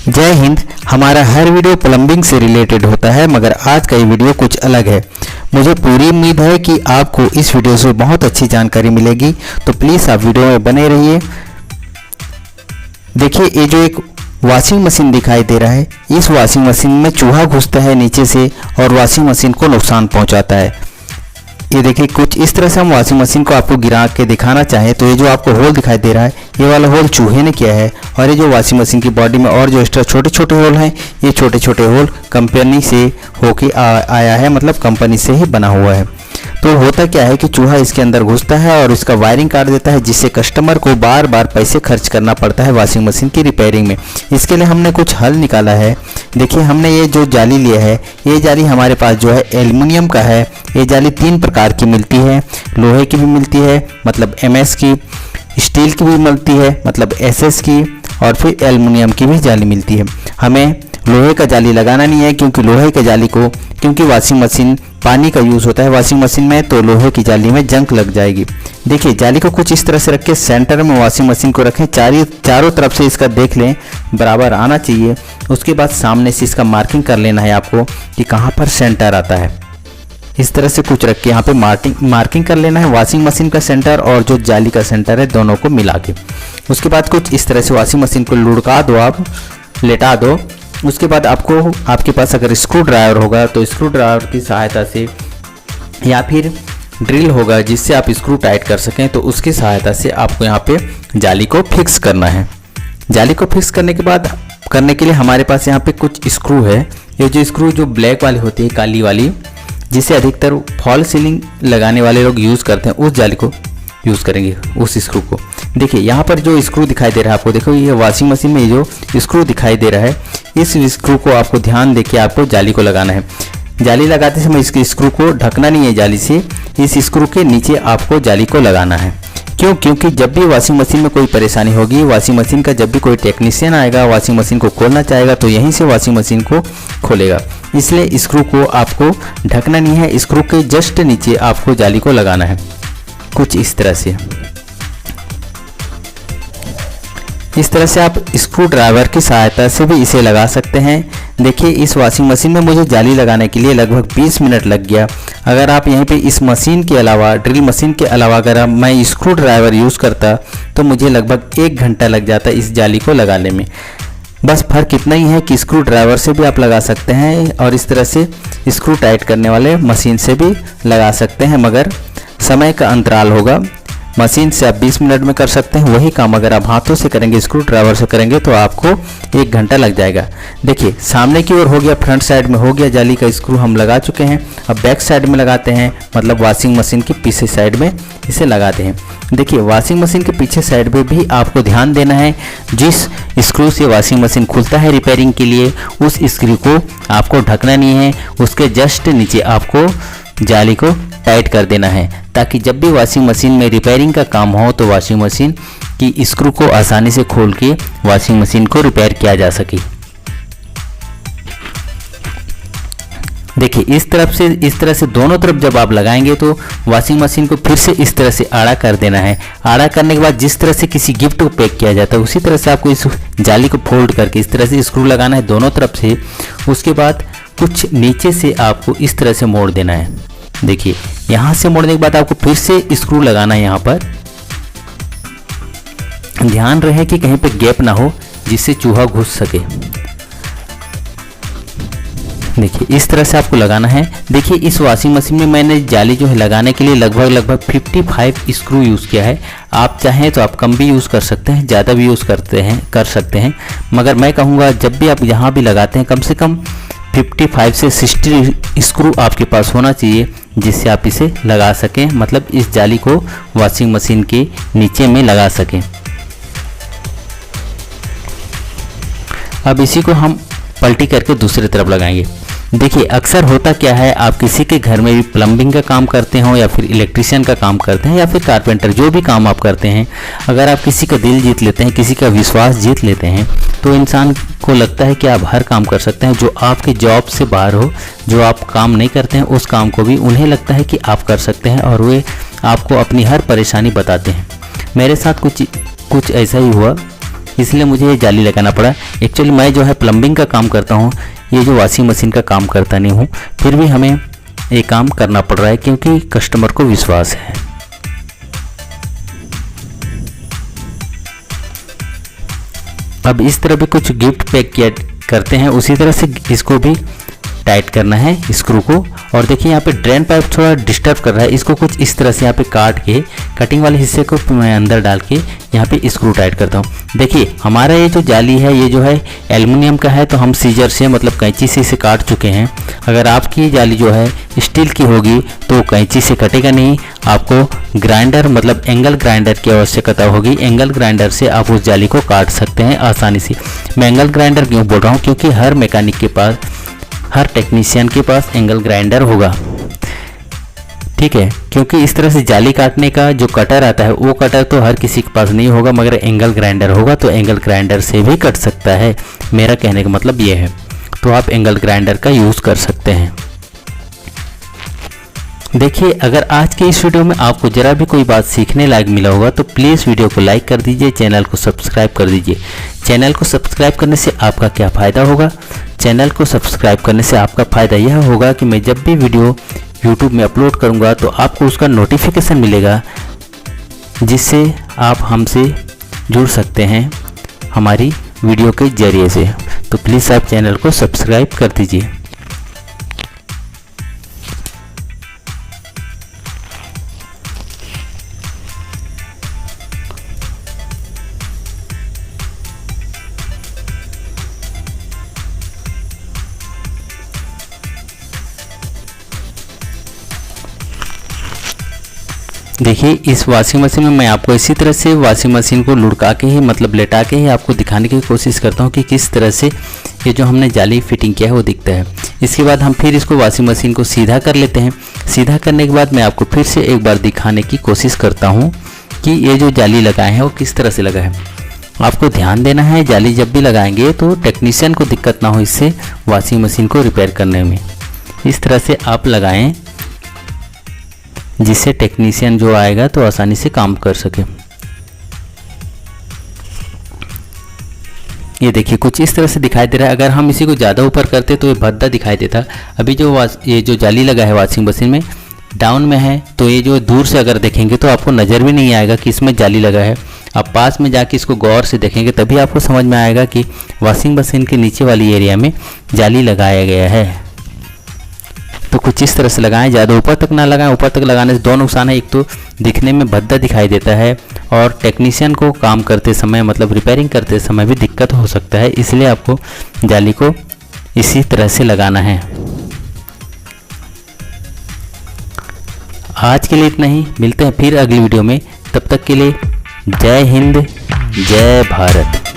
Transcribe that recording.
जय हिंद। हमारा हर video plumbing से रिलेटेड होता है, मगर आज का ये वीडियो कुछ अलग है। मुझे पूरी उम्मीद है कि आपको इस वीडियो से बहुत अच्छी जानकारी मिलेगी, तो प्लीज़ आप वीडियो में बने रहिए। देखिए, ये जो एक वॉशिंग मशीन दिखाई दे रहा है, इस वॉशिंग मशीन में चूहा घुसता है नीचे से और वॉशिंग मशीन को नुकसान पहुंचाता है। ये देखिए, कुछ इस तरह से हम वॉशिंग मशीन को आपको गिरा के दिखाना चाहें तो ये जो आपको होल दिखाई दे रहा है, ये वाला होल चूहे ने किया है। और ये जो वॉशिंग मशीन की बॉडी में और जो एक्स्ट्रा छोटे छोटे होल हैं, ये छोटे छोटे होल कंपनी से होके आया है, मतलब कंपनी से ही बना हुआ है। तो होता क्या है कि चूहा इसके अंदर घुसता है और इसका वायरिंग काट देता है, जिससे कस्टमर को बार बार पैसे खर्च करना पड़ता है वॉशिंग मशीन की रिपेयरिंग में। इसके लिए हमने कुछ हल निकाला है। देखिए, हमने ये जो जाली लिया है, ये जाली हमारे पास जो है एल्युमिनियम का है। ये जाली 3 प्रकार की मिलती है, लोहे की भी मिलती है मतलब MS की, स्टील की भी मिलती है मतलब SS की, और फिर एल्युमिनियम की भी जाली मिलती है। हमें लोहे का जाली लगाना नहीं है, क्योंकि लोहे के जाली को, क्योंकि वॉशिंग मशीन पानी का यूज़ होता है वॉशिंग मशीन में, तो लोहे की जाली में जंग लग जाएगी। देखिए, जाली को कुछ इस तरह से रख के सेंटर में वॉशिंग मशीन को रखें। चारों तरफ से इसका देख लें, बराबर आना चाहिए। उसके बाद सामने से इसका मार्किंग कर लेना है आपको कि कहाँ पर सेंटर आता है। इस तरह से कुछ रख के यहाँ पे मार्किंग कर लेना है, वॉशिंग मशीन का सेंटर और जो जाली का सेंटर है, दोनों को मिला के। उसके बाद कुछ इस तरह से वॉशिंग मशीन को लुढ़का दो, आप लेटा दो। उसके बाद आपके पास अगर स्क्रू ड्राइवर होगा तो स्क्रू ड्राइवर की सहायता से, या फिर ड्रिल होगा जिससे आप स्क्रू टाइट कर सकें, तो उसकी सहायता से आपको यहाँ पे जाली को फिक्स करना है। जाली को फिक्स करने के लिए हमारे पास यहाँ पे कुछ स्क्रू है। ये जो स्क्रू जो ब्लैक वाली होती है, काली वाली, जिसे अधिकतर फॉल सीलिंग लगाने वाले लोग यूज़ करते हैं, उस जाली को यूज़ करेंगे, उस स्क्रू को। देखिए, यहाँ पर जो स्क्रू दिखाई दे रहा है आपको, देखो ये वॉशिंग मशीन में जो स्क्रू दिखाई दे रहा है, इस स्क्रू को आपको ध्यान देके आपको जाली को लगाना है। जाली लगाते समय इसके स्क्रू को ढकना नहीं है जाली से, इस स्क्रू के नीचे आपको जाली को लगाना है। क्यों? क्योंकि जब भी वॉशिंग मशीन में कोई परेशानी होगी, वॉशिंग मशीन का जब भी कोई टेक्नीशियन आएगा, वॉशिंग मशीन को खोलना चाहेगा, तो यहीं से वॉशिंग मशीन को खोलेगा। इसलिए स्क्रू को आपको ढकना नहीं है, स्क्रू के जस्ट नीचे आपको जाली को लगाना है, कुछ इस तरह से। इस तरह से आप स्क्रू ड्राइवर की सहायता से भी इसे लगा सकते हैं। देखिए, इस वॉशिंग मशीन में मुझे जाली लगाने के लिए लगभग 20 मिनट लग गया। अगर आप यहीं पे इस मशीन के अलावा, ड्रिल मशीन के अलावा अगर मैं स्क्रू ड्राइवर यूज़ करता तो मुझे लगभग 1 घंटा लग जाता इस जाली को लगाने में। बस फ़र्क इतना ही है कि स्क्रू ड्राइवर से भी आप लगा सकते हैं और इस तरह से स्क्रू टाइट करने वाले मशीन से भी लगा सकते हैं, मगर समय का अंतराल होगा। मशीन से आप 20 मिनट में कर सकते हैं, वही काम अगर आप हाथों से करेंगे, स्क्रू ड्राइवर से करेंगे, तो आपको 1 घंटा लग जाएगा। देखिए, सामने की ओर हो गया, फ्रंट साइड में हो गया, जाली का स्क्रू हम लगा चुके हैं। अब बैक साइड में लगाते हैं, मतलब वॉशिंग मशीन की पीछे साइड में इसे लगाते हैं। देखिए, वॉशिंग मशीन के पीछे साइड पे भी आपको ध्यान देना है। जिस स्क्रू से वॉशिंग मशीन खुलता है रिपेयरिंग के लिए, उस स्क्रू को आपको ढकना नहीं है, उसके जस्ट नीचे आपको जाली को टाइट कर देना है, ताकि जब भी वॉशिंग मशीन में रिपेयरिंग का काम हो तो वॉशिंग मशीन की स्क्रू को आसानी से खोल के वॉशिंग मशीन को रिपेयर किया जा सके। देखिए, इस तरह से दोनों तरफ जब आप लगाएंगे तो वॉशिंग मशीन को फिर से इस तरह से आड़ा कर देना है। आड़ा करने के बाद जिस तरह से किसी गिफ्ट को पैक किया जाता है, उसी तरह से आपको इस जाली को फोल्ड करके इस तरह से स्क्रू लगाना है दोनों तरफ से। उसके बाद कुछ नीचे से आपको इस तरह से मोड़ देना है। देखिए, यहाँ से मोड़ने के बाद आपको फिर से स्क्रू लगाना है। यहाँ पर ध्यान रहे कि कहीं पे गैप ना हो, जिससे चूहा घुस सके। देखिए, इस तरह से आपको लगाना है। देखिए, इस वॉशिंग मशीन में मैंने जाली जो है लगाने के लिए लगभग 55 स्क्रू यूज़ किया है। आप चाहें तो आप कम भी यूज़ कर सकते हैं, ज़्यादा भी यूज़ कर सकते हैं, मगर मैं कहूँगा जब भी आप यहाँ भी लगाते हैं, कम से कम 55 से 60 स्क्रू आपके पास होना चाहिए, जिससे आप इसे लगा सकें, मतलब इस जाली को वॉशिंग मशीन के नीचे में लगा सकें। अब इसी को हम पलटी करके दूसरी तरफ लगाएंगे। देखिए, अक्सर होता क्या है, आप किसी के घर में भी प्लम्बिंग का काम करते हो, या फिर इलेक्ट्रिशियन का काम करते हैं, या फिर कारपेंटर, जो भी काम आप करते हैं, अगर आप किसी का दिल जीत लेते हैं, किसी का विश्वास जीत लेते हैं, तो इंसान को लगता है कि आप हर काम कर सकते हैं। जो आपके जॉब से बाहर हो, जो आप काम नहीं करते हैं, उस काम को भी उन्हें लगता है कि आप कर सकते हैं, और वे आपको अपनी हर परेशानी बताते हैं। मेरे साथ कुछ ऐसा ही हुआ। इसलिए मुझे ये जाली लगाना पड़ा। एक्चुअली मैं जो है प्लम्बिंग का काम करता हूँ, ये जो वॉशिंग मशीन का काम करता नहीं हूँ, फिर भी हमें ये काम करना पड़ रहा है क्योंकि कस्टमर को विश्वास है। अब इस तरह भी कुछ गिफ्ट पैक किया करते हैं, उसी तरह से इसको भी टाइट करना है स्क्रू को। और देखिए यहाँ पे ड्रेन पाइप थोड़ा डिस्टर्ब कर रहा है, इसको कुछ इस तरह से यहाँ पे काट के कटिंग वाले हिस्से को मैं अंदर डाल के यहाँ पे स्क्रू टाइट करता हूँ। देखिए हमारा ये जो जाली है ये जो है एल्युमिनियम का है, तो हम सीजर से मतलब कैंची से इसे काट चुके हैं। अगर आपकी जाली जो है स्टील की होगी तो कैंची से कटेगा नहीं, आपको ग्राइंडर मतलब एंगल ग्राइंडर की आवश्यकता होगी। एंगल ग्राइंडर से आप उस जाली को काट सकते हैं आसानी से। मैं एंगल ग्राइंडर क्यों बोल रहा हूँ, क्योंकि हर मैकेनिक के पास, हर टेक्नीशियन के पास एंगल ग्राइंडर होगा, ठीक है। क्योंकि इस तरह से जाली काटने का जो कटर आता है वो कटर तो हर किसी के पास नहीं होगा, मगर एंगल ग्राइंडर होगा तो एंगल ग्राइंडर से भी कट सकता है। मेरा कहने का मतलब ये है, तो आप एंगल ग्राइंडर का यूज़ कर सकते हैं। देखिए अगर आज के इस वीडियो में आपको ज़रा भी कोई बात सीखने लायक मिला होगा तो प्लीज़ वीडियो को लाइक कर दीजिए, चैनल को सब्सक्राइब कर दीजिए। चैनल को सब्सक्राइब करने से आपका क्या फ़ायदा होगा? चैनल को सब्सक्राइब करने से आपका फ़ायदा यह होगा कि मैं जब भी वीडियो यूट्यूब में अपलोड करूंगा तो आपको उसका नोटिफिकेशन मिलेगा, जिससे आप हमसे जुड़ सकते हैं हमारी वीडियो के ज़रिए से। तो प्लीज़ आप चैनल को सब्सक्राइब कर दीजिए। देखिए इस वॉशिंग मशीन में मैं आपको इसी तरह से वॉशिंग मशीन को लुढ़का के ही मतलब लेटा के ही आपको दिखाने की कोशिश करता हूँ कि किस तरह से ये जो हमने जाली फिटिंग किया है वो दिखता है। इसके बाद हम फिर इसको वॉशिंग मशीन को सीधा कर लेते हैं। सीधा करने के बाद मैं आपको फिर से एक बार दिखाने की कोशिश करता हूँ कि ये जो जाली लगाए हैं वो किस तरह से लगा है। आपको ध्यान देना है, जाली जब भी लगाएंगे तो टेक्नीशियन को दिक्कत ना हो इससे वॉशिंग मशीन को रिपेयर करने में। इस तरह से आप लगाएं जिससे टेक्नीशियन जो आएगा तो आसानी से काम कर सके। ये देखिए कुछ इस तरह से दिखाई दे रहा है। अगर हम इसी को ज़्यादा ऊपर करते तो ये भद्दा दिखाई देता। अभी जो ये जो जाली लगा है वॉशिंग मशीन में डाउन में है, तो ये जो दूर से अगर देखेंगे तो आपको नज़र भी नहीं आएगा कि इसमें जाली लगा है। आप पास में जाके इसको गौर से देखेंगे तभी आपको समझ में आएगा कि वॉशिंग मशीन के नीचे वाली एरिया में जाली लगाया गया है। तो कुछ इस तरह से लगाएं, ज़्यादा ऊपर तक ना लगाएं। ऊपर तक लगाने से दो नुकसान है, एक तो दिखने में भद्दा दिखाई देता है और टेक्नीशियन को काम करते समय मतलब रिपेयरिंग करते समय भी दिक्कत हो सकता है। इसलिए आपको जाली को इसी तरह से लगाना है। आज के लिए इतना ही, मिलते हैं फिर अगली वीडियो में। तब तक के लिए जय हिंद, जय भारत।